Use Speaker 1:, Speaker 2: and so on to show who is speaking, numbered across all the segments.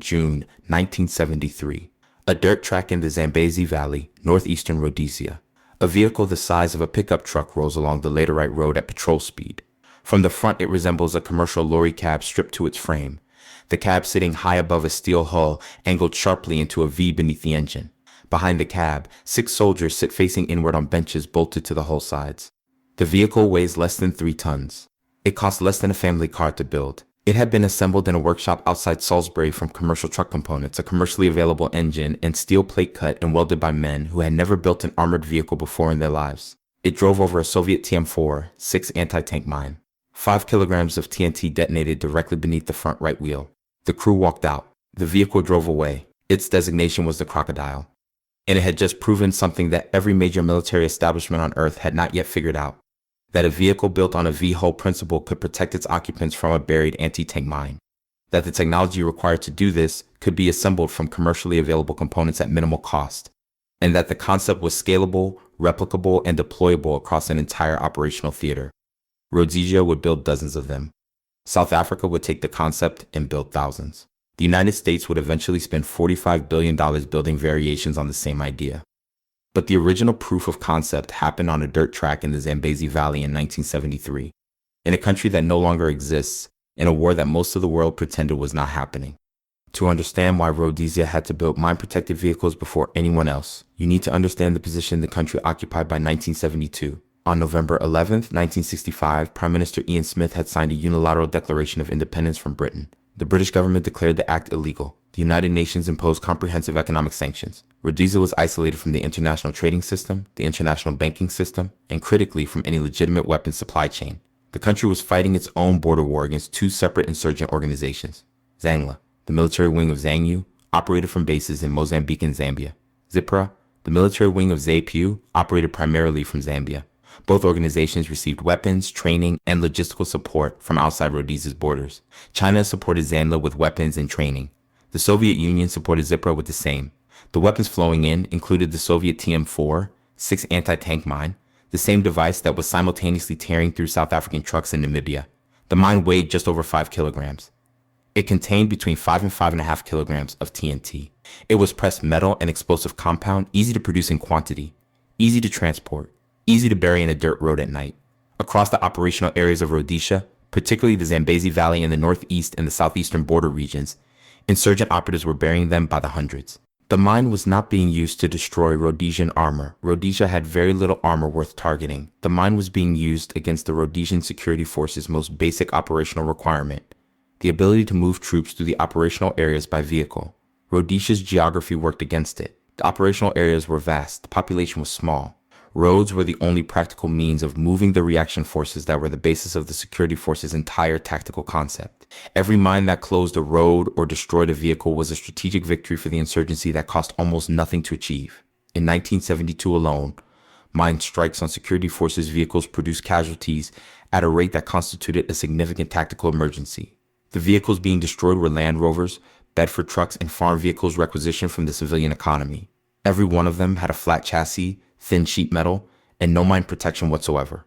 Speaker 1: June 1973. A dirt track in the Zambezi Valley, northeastern Rhodesia. A vehicle the size of a pickup truck rolls along the laterite road at patrol speed. From the front, it resembles a commercial lorry cab stripped to its frame, the cab sitting high above a steel hull angled sharply into a V beneath the engine. Behind the cab, 6 soldiers sit facing inward on benches bolted to the hull sides. The vehicle weighs less than 3 tons. It cost less than a family car to build. It had been assembled in a workshop outside Salisbury from commercial truck components, a commercially available engine, and steel plate cut and welded by men who had never built an armored vehicle before in their lives. It drove over a Soviet TM-4, 6 anti-tank mine. 5 kilograms of TNT detonated directly beneath the front right wheel. The crew walked out. The vehicle drove away. Its designation was the Crocodile. And it had just proven something that every major military establishment on Earth had not yet figured out. That a vehicle built on a V-hull principle could protect its occupants from a buried anti-tank mine. That the technology required to do this could be assembled from commercially available components at minimal cost. And that the concept was scalable, replicable, and deployable across an entire operational theater. Rhodesia would build dozens of them. South Africa would take the concept and build thousands. The United States would eventually spend $45 billion building variations on the same idea. But the original proof of concept happened on a dirt track in the Zambezi Valley in 1973, in a country that no longer exists, in a war that most of the world pretended was not happening. To understand why Rhodesia had to build mine-protected vehicles before anyone else, you need to understand the position the country occupied by 1972. On November 11, 1965, Prime Minister Ian Smith had signed a unilateral declaration of independence from Britain. The British government declared the act illegal. The United Nations imposed comprehensive economic sanctions. Rhodesia was isolated from the international trading system, the international banking system, and critically from any legitimate weapons supply chain. The country was fighting its own border war against 2 separate insurgent organizations. ZANLA, the military wing of ZANU, operated from bases in Mozambique and Zambia. ZIPRA, the military wing of ZAPU, operated primarily from Zambia. Both organizations received weapons, training, and logistical support from outside Rhodesia's borders. China supported ZANLA with weapons and training. The Soviet Union supported ZIPRA with the same. The weapons flowing in included the Soviet TM-4, 6 anti-tank mine, the same device that was simultaneously tearing through South African trucks in Namibia. The mine weighed just over 5 kilograms. It contained between 5 and 5.5 kilograms of TNT. It was pressed metal and explosive compound, easy to produce in quantity, easy to transport, easy to bury in a dirt road at night. Across the operational areas of Rhodesia, particularly the Zambezi Valley in the northeast and the southeastern border regions, insurgent operatives were burying them by the hundreds. The mine was not being used to destroy Rhodesian armor. Rhodesia had very little armor worth targeting. The mine was being used against the Rhodesian security forces' most basic operational requirement, the ability to move troops through the operational areas by vehicle. Rhodesia's geography worked against it. The operational areas were vast. The population was small. Roads were the only practical means of moving the reaction forces that were the basis of the security force's entire tactical concept. Every mine that closed a road or destroyed a vehicle was a strategic victory for the insurgency that cost almost nothing to achieve. In 1972 alone, mine strikes on security forces' vehicles produced casualties at a rate that constituted a significant tactical emergency. The vehicles being destroyed were Land Rovers, Bedford trucks, and farm vehicles requisitioned from the civilian economy. Every one of them had a flat chassis, thin sheet metal, and no mine protection whatsoever.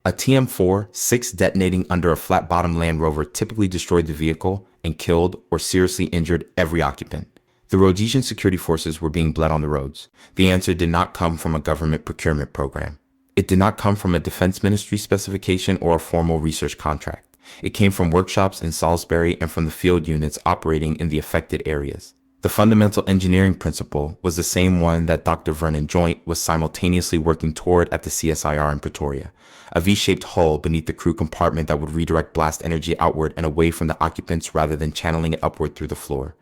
Speaker 1: A TM-4, 6 detonating under a flat-bottom Land Rover typically destroyed the vehicle and killed or seriously injured every occupant. The Rhodesian security forces were being bled on the roads. The answer did not come from a government procurement program. It did not come from a defense ministry specification or a formal research contract. It came from workshops in Salisbury and from the field units operating in the affected areas. The fundamental engineering principle was the same one that Dr. Vernon Joint was simultaneously working toward at the CSIR in Pretoria, a V-shaped hull beneath the crew compartment that would redirect blast energy outward and away from the occupants rather than channeling it upward through the floor.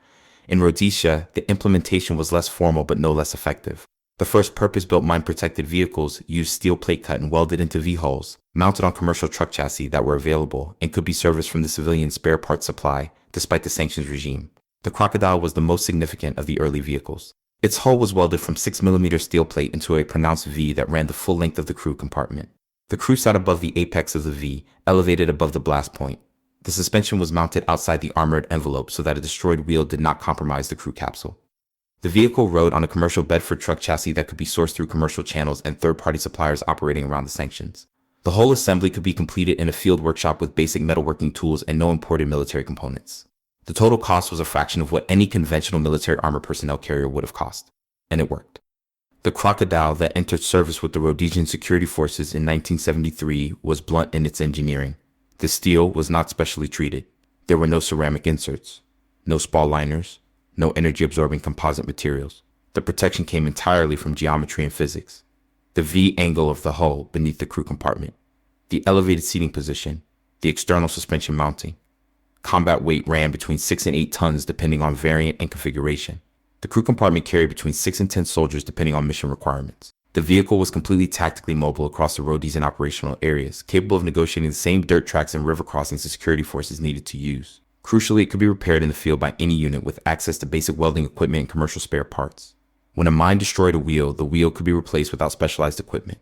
Speaker 1: In Rhodesia, the implementation was less formal but no less effective. The first purpose-built mine-protected vehicles used steel plate cut and welded into V-hulls, mounted on commercial truck chassis that were available and could be serviced from the civilian spare parts supply, despite the sanctions regime. The Crocodile was the most significant of the early vehicles. Its hull was welded from 6mm steel plate into a pronounced V that ran the full length of the crew compartment. The crew sat above the apex of the V, elevated above the blast point. The suspension was mounted outside the armored envelope so that a destroyed wheel did not compromise the crew capsule. The vehicle rode on a commercial Bedford truck chassis that could be sourced through commercial channels and third-party suppliers operating around the sanctions. The whole assembly could be completed in a field workshop with basic metalworking tools and no imported military components. The total cost was a fraction of what any conventional military armored personnel carrier would have cost. And it worked. The Crocodile that entered service with the Rhodesian security forces in 1973 was blunt in its engineering. The steel was not specially treated. There were no ceramic inserts, no spall liners, no energy-absorbing composite materials. The protection came entirely from geometry and physics. The V angle of the hull beneath the crew compartment, the elevated seating position, the external suspension mounting. Combat weight ran between 6 and 8 tons depending on variant and configuration. The crew compartment carried between 6 and 10 soldiers depending on mission requirements. The vehicle was completely tactically mobile across the Rhodesian operational areas, capable of negotiating the same dirt tracks and river crossings the security forces needed to use. Crucially, it could be repaired in the field by any unit with access to basic welding equipment and commercial spare parts. When a mine destroyed a wheel, the wheel could be replaced without specialized equipment.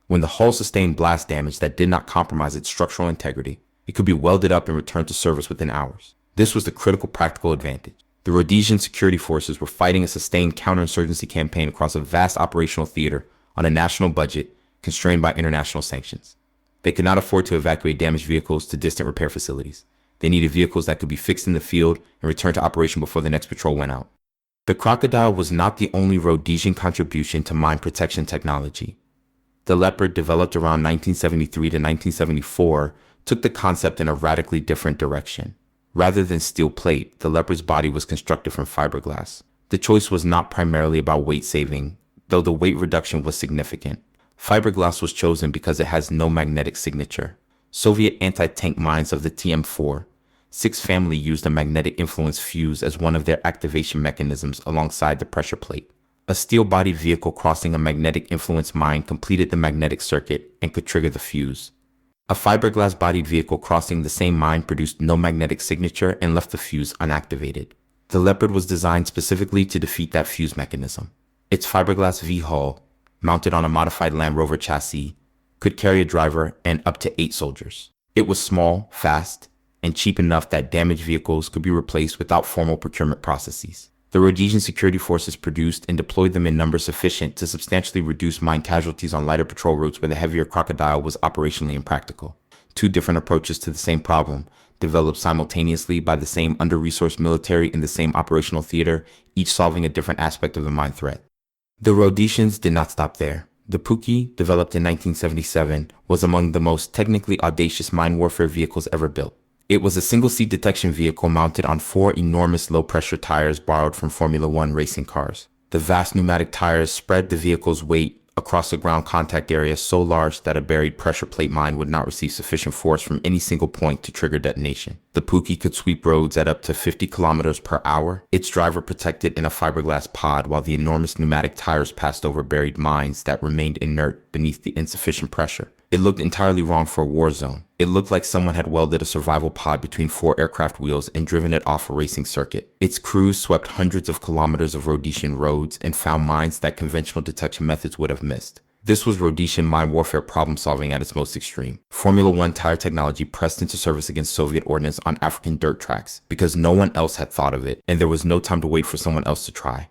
Speaker 1: When the hull sustained blast damage that did not compromise its structural integrity, it could be welded up and returned to service within hours. This was the critical practical advantage. The Rhodesian security forces were fighting a sustained counterinsurgency campaign across a vast operational theater on a national budget constrained by international sanctions. They could not afford to evacuate damaged vehicles to distant repair facilities. They needed vehicles that could be fixed in the field and returned to operation before the next patrol went out. The Crocodile was not the only Rhodesian contribution to mine protection technology. The Leopard, developed around 1973 to 1974, took the concept in a radically different direction. Rather than steel plate, the Leopard's body was constructed from fiberglass. The choice was not primarily about weight saving, though the weight reduction was significant. Fiberglass was chosen because it has no magnetic signature. Soviet anti-tank mines of the TM-4, 6 family used a magnetic influence fuse as one of their activation mechanisms alongside the pressure plate. A steel-bodied vehicle crossing a magnetic influence mine completed the magnetic circuit and could trigger the fuse. A fiberglass-bodied vehicle crossing the same mine produced no magnetic signature and left the fuse unactivated. The Leopard was designed specifically to defeat that fuse mechanism. Its fiberglass V-hull, mounted on a modified Land Rover chassis, could carry a driver and up to 8 soldiers. It was small, fast, and cheap enough that damaged vehicles could be replaced without formal procurement processes. The Rhodesian security forces produced and deployed them in numbers sufficient to substantially reduce mine casualties on lighter patrol routes where the heavier Crocodile was operationally impractical. 2 different approaches to the same problem, developed simultaneously by the same under-resourced military in the same operational theater, each solving a different aspect of the mine threat. The Rhodesians did not stop there. The Pookie, developed in 1977, was among the most technically audacious mine warfare vehicles ever built. It was a single-seat detection vehicle mounted on 4 enormous low-pressure tires borrowed from Formula One racing cars. The vast pneumatic tires spread the vehicle's weight across a ground contact area so large that a buried pressure plate mine would not receive sufficient force from any single point to trigger detonation. The Pookie could sweep roads at up to 50 kilometers per hour, its driver protected in a fiberglass pod while the enormous pneumatic tires passed over buried mines that remained inert beneath the insufficient pressure. It looked entirely wrong for a war zone. It looked like someone had welded a survival pod between 4 aircraft wheels and driven it off a racing circuit. Its crews swept hundreds of kilometers of Rhodesian roads and found mines that conventional detection methods would have missed. This was Rhodesian mine warfare problem solving at its most extreme. Formula One tire technology pressed into service against Soviet ordnance on African dirt tracks because no one else had thought of it, and there was no time to wait for someone else to try.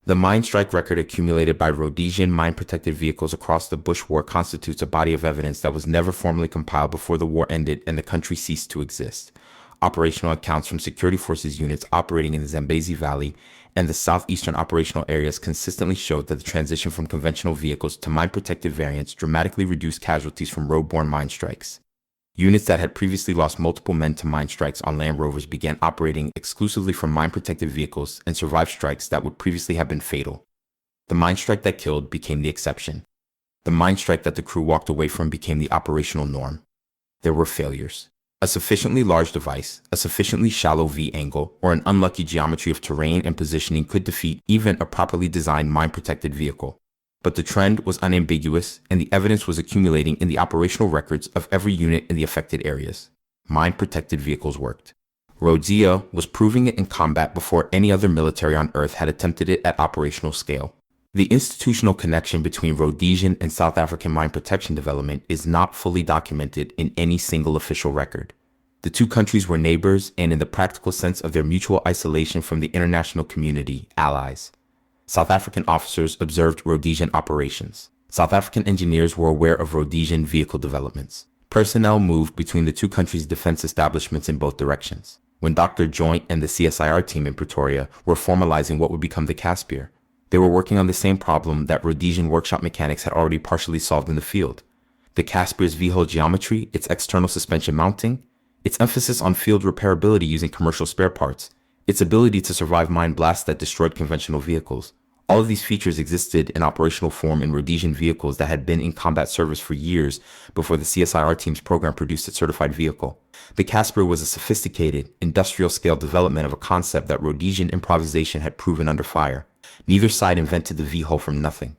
Speaker 1: The mine strike record accumulated by Rhodesian mine-protected vehicles across the Bush War constitutes a body of evidence that was never formally compiled before the war ended and the country ceased to exist. Operational accounts from security forces units operating in the Zambezi Valley and the southeastern operational areas consistently showed that the transition from conventional vehicles to mine-protected variants dramatically reduced casualties from road-borne mine strikes. Units that had previously lost multiple men to mine strikes on Land Rovers began operating exclusively from mine-protected vehicles and survived strikes that would previously have been fatal. The mine strike that killed became the exception. The mine strike that the crew walked away from became the operational norm. There were failures. A sufficiently large device, a sufficiently shallow V-angle, or an unlucky geometry of terrain and positioning could defeat even a properly designed mine-protected vehicle. But the trend was unambiguous, and the evidence was accumulating in the operational records of every unit in the affected areas. Mine-protected vehicles worked. Rhodesia was proving it in combat before any other military on Earth had attempted it at operational scale. The institutional connection between Rhodesian and South African mine protection development is not fully documented in any single official record. The 2 countries were neighbors and, in the practical sense of their mutual isolation from the international community, allies. South African officers observed Rhodesian operations. South African engineers were aware of Rhodesian vehicle developments. Personnel moved between the 2 countries' defense establishments in both directions. when Dr. Joint and the CSIR team in Pretoria were formalizing what would become the Caspier. They were working on the same problem that Rhodesian workshop mechanics had already partially solved in the field. The Caspier's V-hull geometry, its external suspension mounting, its emphasis on field repairability using commercial spare parts, its ability to survive mine blasts that destroyed conventional vehicles. All of these features existed in operational form in Rhodesian vehicles that had been in combat service for years before the CSIR team's program produced its certified vehicle. The Caspier was a sophisticated, industrial-scale development of a concept that Rhodesian improvisation had proven under fire. Neither side invented the V-hull from nothing.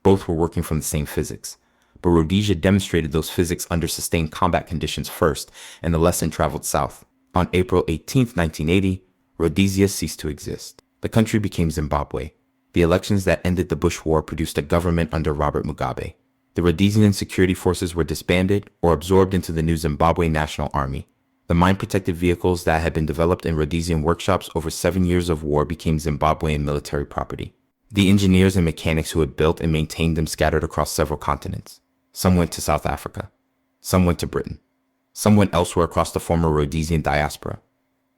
Speaker 1: Both were working from the same physics. But Rhodesia demonstrated those physics under sustained combat conditions first, and the lesson traveled south. On April 18, 1980, Rhodesia ceased to exist. The country became Zimbabwe. The elections that ended the Bush War produced a government under Robert Mugabe. The Rhodesian security forces were disbanded or absorbed into the new Zimbabwe National Army. The mine-protected vehicles that had been developed in Rhodesian workshops over 7 years of war became Zimbabwean military property. The engineers and mechanics who had built and maintained them scattered across several continents. Some went to South Africa. Some went to Britain. Some went elsewhere across the former Rhodesian diaspora.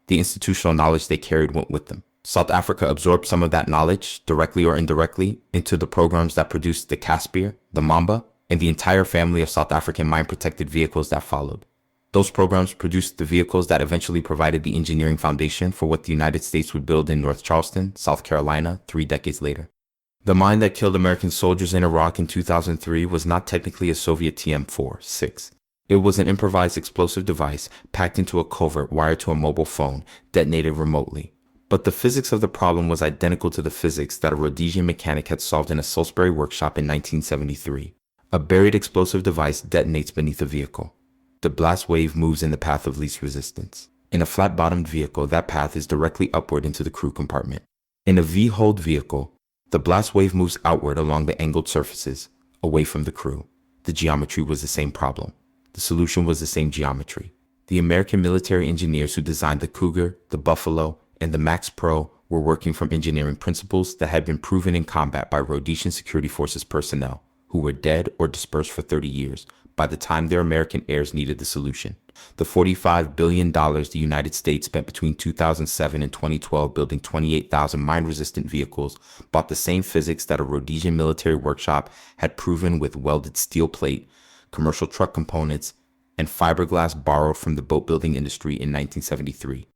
Speaker 1: The institutional knowledge they carried went with them. South Africa absorbed some of that knowledge, directly or indirectly, into the programs that produced the Caspier, the Mamba, and the entire family of South African mine-protected vehicles that followed. Those programs produced the vehicles that eventually provided the engineering foundation for what the United States would build in North Charleston, South Carolina, 3 decades later. The mine that killed American soldiers in Iraq in 2003 was not technically a Soviet TM-4-6. It was an improvised explosive device packed into a culvert wired to a mobile phone, detonated remotely. But the physics of the problem was identical to the physics that a Rhodesian mechanic had solved in a Salisbury workshop in 1973. A buried explosive device detonates beneath a vehicle. The blast wave moves in the path of least resistance. In a flat-bottomed vehicle, that path is directly upward into the crew compartment. In a V-hulled vehicle, the blast wave moves outward along the angled surfaces, away from the crew. The geometry was the same problem. The solution was the same geometry. The American military engineers who designed the Cougar, the Buffalo, and the Max Pro were working from engineering principles that had been proven in combat by Rhodesian security forces personnel, who were dead or dispersed for 30 years by the time their American heirs needed the solution. The $45 billion the United States spent between 2007 and 2012 building 28,000 mine-resistant vehicles bought the same physics that a Rhodesian military workshop had proven with welded steel plate, commercial truck components, and fiberglass borrowed from the boat-building industry in 1973.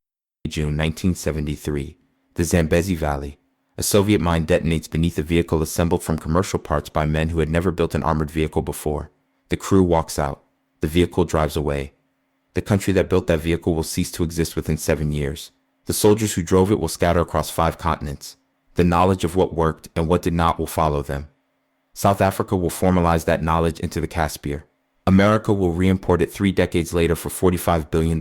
Speaker 1: June 1973, the Zambezi Valley. A Soviet mine detonates beneath a vehicle assembled from commercial parts by men who had never built an armored vehicle before. The crew walks out. The vehicle drives away. The country that built that vehicle will cease to exist within 7 years. The soldiers who drove it will scatter across 5 continents. The knowledge of what worked and what did not will follow them. South Africa will formalize that knowledge into the Caspier. America will re-import it 3 decades later for $45 billion.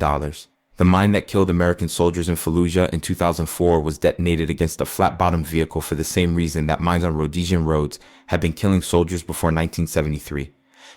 Speaker 1: The mine that killed American soldiers in Fallujah in 2004 was detonated against a flat-bottomed vehicle for the same reason that mines on Rhodesian roads had been killing soldiers before 1973.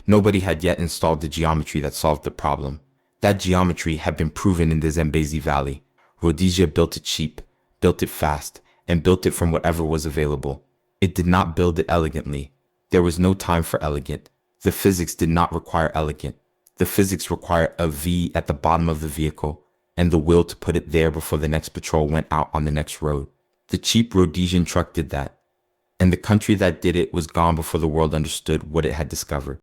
Speaker 1: Nobody had yet installed the geometry that solved the problem. That geometry had been proven in the Zambezi Valley. Rhodesia built it cheap, built it fast, and built it from whatever was available. It did not build it elegantly. There was no time for elegant. The physics did not require elegant. The physics required a V at the bottom of the vehicle, and the will to put it there before the next patrol went out on the next road. The cheap Rhodesian truck did that. And the country that did it was gone before the world understood what it had discovered.